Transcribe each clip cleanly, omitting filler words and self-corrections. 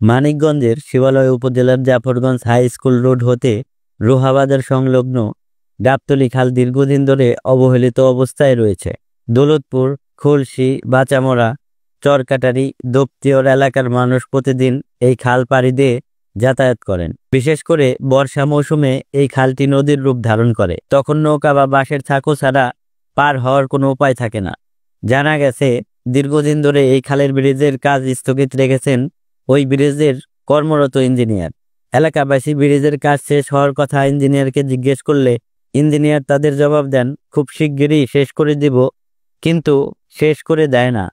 মানিকগঞ্জের শিবালয় উপজেলার Jafarganj high school road হতে রোহাবাজার সংলগ্ন গাবতলী খাল দীর্ঘদিন ধরে অবহেলিত অবস্থায় রয়েছে। দৌলতপুর, খুলশী, বাচামরা, চরকাটারি, দোপতিয়র এলাকার মানুষ প্রতিদিন এই খাল পাড়ি দিয়ে যাতায়াত করেন। বিশেষ করে বর্ষা মৌসুমে এই খালটি নদীর রূপ ধারণ করে। তখন নৌকা বা বাঁশের ছাকো ছাড়া পার হওয়ার কোনো উপায় থাকে না। জানা গেছে, দীর্ঘদিন ধরে এই খালের ব্রিজের কাজ স্থগিত রেখেছেন ওই ব্রিজের কর্মরত ইঞ্জিনিয়ার। এলাকাবাসী ব্রিজের কাজ শেষ হওয়ার কথা ইঞ্জিনিয়ারকে জিজ্ঞেস করলে ইঞ্জিনিয়ার তাদের জবাব দেন, খুব শিগগিরই শেষ করে দিব, কিন্তু শেষ করে দেয় না।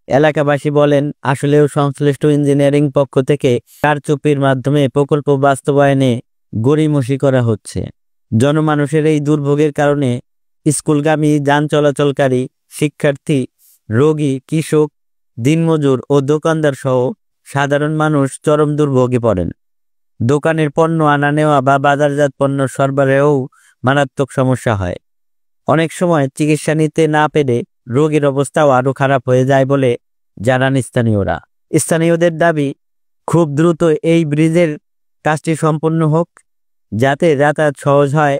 এলাকাবাসী বলেন, আসলেও সংশ্লিষ্ট ইঞ্জিনিয়ারিং পক্ষ থেকে কারচুপির মাধ্যমে প্রকল্প বাস্তবায়নে গড়িমসি করা হচ্ছে। জনমানুষের এই দুর্ভোগের কারণে স্কুলগামী, যান চলাচলকারী, শিক্ষার্থী, রোগী, কৃষক, দিনমজুর ও দোকানদার সহ সাধারণ মানুষ চরম দুর্ভোগে পড়েন। দোকানের পণ্য আনা নেওয়া বা বাজারজাত পণ্য সরবরাহেও মারাত্মক সমস্যা হয়। অনেক সময় চিকিৎসা নিতে না পেরে রোগীর অবস্থাও আরও খারাপ হয়ে যায় বলে জানান স্থানীয়রা। স্থানীয়দের দাবি, খুব দ্রুত এই ব্রিজের কাজটি সম্পন্ন হোক, যাতে যাতায়াত সহজ হয়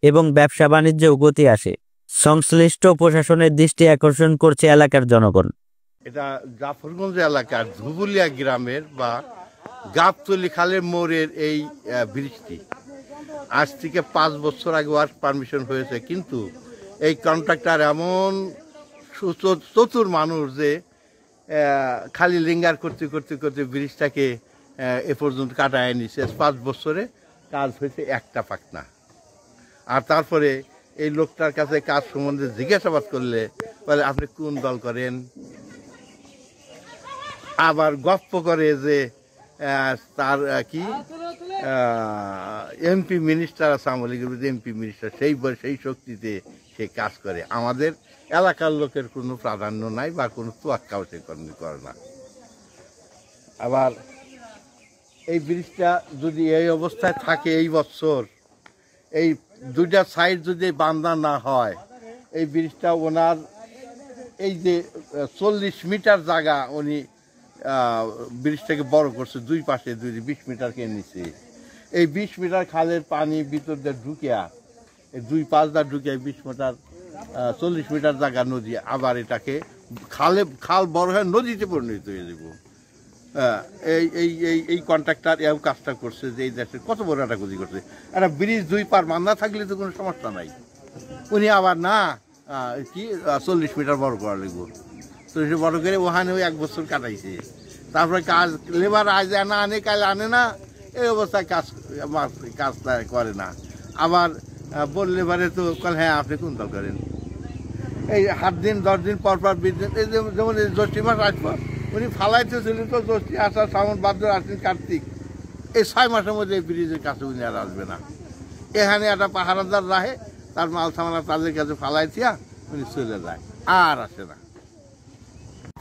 এবং ব্যবসা বাণিজ্যেও গতি আসে। সংশ্লিষ্ট প্রশাসনের দৃষ্টি আকর্ষণ করছে এলাকার জনগণ। এটা জাফরগঞ্জ এলাকার ধুবুলিয়া গ্রামের বা গাবতলী খালের মোড়ের এই ব্রিজটি আজ থেকে 5 বছর আগে ওয়ার্ক পারমিশন হয়েছে, কিন্তু এই কন্ট্রাক্টর এমন চতুর মানুষ যে খালি লিঙ্গার করতে করতে করতে ব্রিজটাকে এ পর্যন্ত কাটায় নিছে। 5 বছরে কাজ হয়েছে একটা পাকনা। আর তারপরে এই লোকটার কাছে কাজ সম্বন্ধে জিজ্ঞাসাবাদ করলে বলে, আপনি কোন দল করেন? আবার গপ্প করে যে তার কি এমপি মিনিস্টার আছে, আমলি এমপি মিনিস্টার, সেই শক্তিতে সে কাজ করে। আমাদের এলাকার লোকের কোনো প্রাধান্য নাই বা কোনো তোয়াক্কাও সে করে না। আবার এই ব্রিজটা যদি এই অবস্থায় থাকে, এই বছর এই দুইটা সাইড যদি বান্ধা না হয়, এই ব্রিজটা ওনার এই যে 40 মিটার জায়গা উনি ব্রিজটাকে বড় করছে, দুই পাশে 20 মিটারকে নিচে। এই 20 মিটার খালের পানি ভিতর দিয়ে ঢুকিয়া, এই 2-5 ঢুকিয়া 20 মিটার 40 মিটার জায়গা নদী, আবার এটাকে খাল বড় হয়ে নদীতে পরিণত হয়ে যাব। এই কন্ট্রাক্টর এও কাজটা করছে যে এই দেশের কত বড় একটা ক্ষতি করছে। একটা ব্রিজ 2 পার বান্ধা থাকলে তো কোনো সমস্যা নাই। উনি আবার না কি 40 মিটার বড় করা লাগবে, তো সে বড় করে ওখানে 1 বছর কাটাইছে। তারপরে কাজ লেবার আজ না আনে, কাল আনে না, এই অবস্থায় কাজটা করে না। আবার বললে পারে তো কাল, হ্যাঁ আপনি কোন দল করেন? এই 7 দিন 10 দিন পর পর বিদ্যুৎ, এই যেমন জ্যৈষ্ঠী মাস আসবো, উনি ফালাইতে ছিলেন তো জ্যৈষ্ঠী, আষাঢ়, শ্রাবণ, ভাদ্র, আশ্বিন, কার্তিক, এই 6 মাসের মধ্যে এই ব্রিজের কাছে উনি আর আসবে না। এখানে একটা পাহারাদার রাহে, তার মাল সামানা তাদের কাছে ফালাইতিয়া উনি চলে যায়, আর আসে না।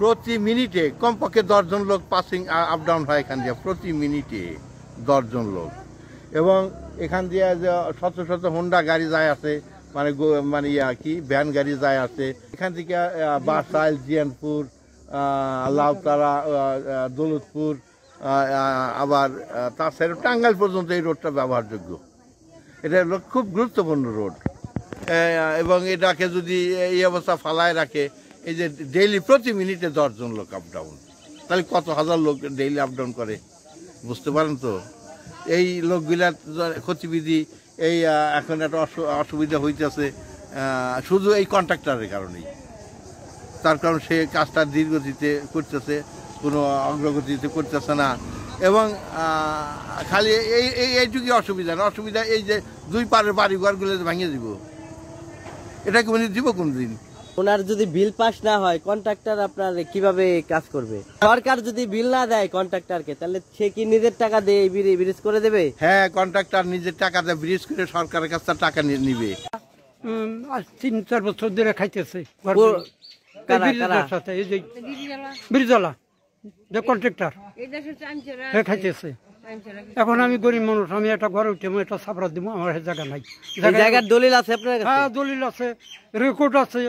প্রতি মিনিটে কমপক্ষে 10 জন লোক পাসিং আপ ডাউন হয় এখান দিয়ে, প্রতি মিনিটে 10 জন লোক। এবং এখান দিয়ে যে শত শত হোন্ডা গাড়ি যায় আছে, মানে কি ভ্যান গাড়ি যায় আছে। এখান থেকে বাসাইল, জিয়ানপুর, লাউতারা, দৌলতপুর, আবার তাছাড়া টাঙ্গাইল পর্যন্ত এই রোডটা ব্যবহারযোগ্য। এটা খুব গুরুত্বপূর্ণ রোড। এবং এটাকে যদি এই অবস্থা ফালায় রাখে, এই যে ডেইলি প্রতি মিনিটে 10 জন লোক আপ ডাউন, তাহলে কত হাজার লোক ডেইলি আপ ডাউন করে, বুঝতে পারেন তো? এই লোকগুলার ক্ষতিবিধি, এই এখন একটা অসুবিধা হইতেছে শুধু এই কন্ট্রাক্টরের কারণেই। তার কারণ সে কাজটা ধীরগতিতে করতেছে, কোনো অগ্রগতিতে করতেছে না। এবং খালি এইটুকুই অসুবিধা না, অসুবিধা এই যে 2 পারের বাড়িঘরগুলো ভেঙে দিব, এটাকে উনি দিব কোন দিন? ওনার যদি বিল পাস না হয়, কন্ট্রাক্টর আপনার কিভাবে কাজ করবে? সরকার যদি বিল না দেয় কন্ট্রাক্টরকে, তাহলে সে কি নিজের টাকা দিয়ে ব্রিজ করে দেবে? হ্যাঁ, কন্ট্রাক্টর নিজের টাকা দিয়ে ব্রিজ করে সরকারের কাছে টাকা নিবে। 3-4 বছর ধরে খাইতেছে সাথে, এই যে ব্রিজওয়ালা যে কন্ট্রাক্টর খাইতেছে। এখন আমি গরিব মানুষ, আমি একটা ঘরে উঠে একটা ছাপড়া দিব, আমার জায়গা নাই। জায়গার দলিল আছে আপনার কাছে? হ্যাঁ, দলিল আছে, রেকর্ড আছে।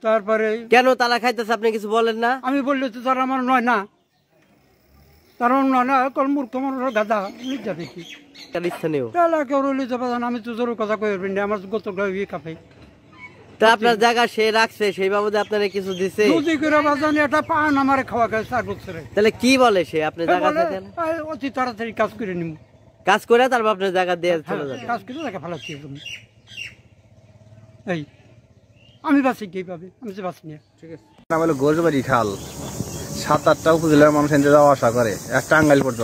তারপরে কেন তারা খাইতেছে আপনি কিছু বলেন না? আমি বললে তো তারা আমার নয় না, কারণ না কল মূর্খ মানুষের গাদা যাবে কি স্থানীয় কেউ রইলে যাবে আমি তো জোর কথা কই না আমার গত কাপে তা আপনার জায়গা সে রাখছে সেই বাবদে আপনারা কিছু দিছে যদি করে বাজানি এটা পান আমার খাওয়া খায় 4 বছরে তাহলে কি বলে সে আপনি জায়গা থেকে অতি তাড়াতাড়ি কাজ করে নিব কাজ করে তারপর আপনার জায়গা দিয়ে চলে যাবে কাজ করে দেখা ফেলাচ্ছি এই আমি বাঁচি কিভাবে আমি যে বাঁচি না ঠিক আছে নাম হলো গোরবাড়ি খাল 7-8টা উপজেলার মানুষ এখানে যাওয়া আসা করে এক টাঙ্গাইল পর্যন্ত।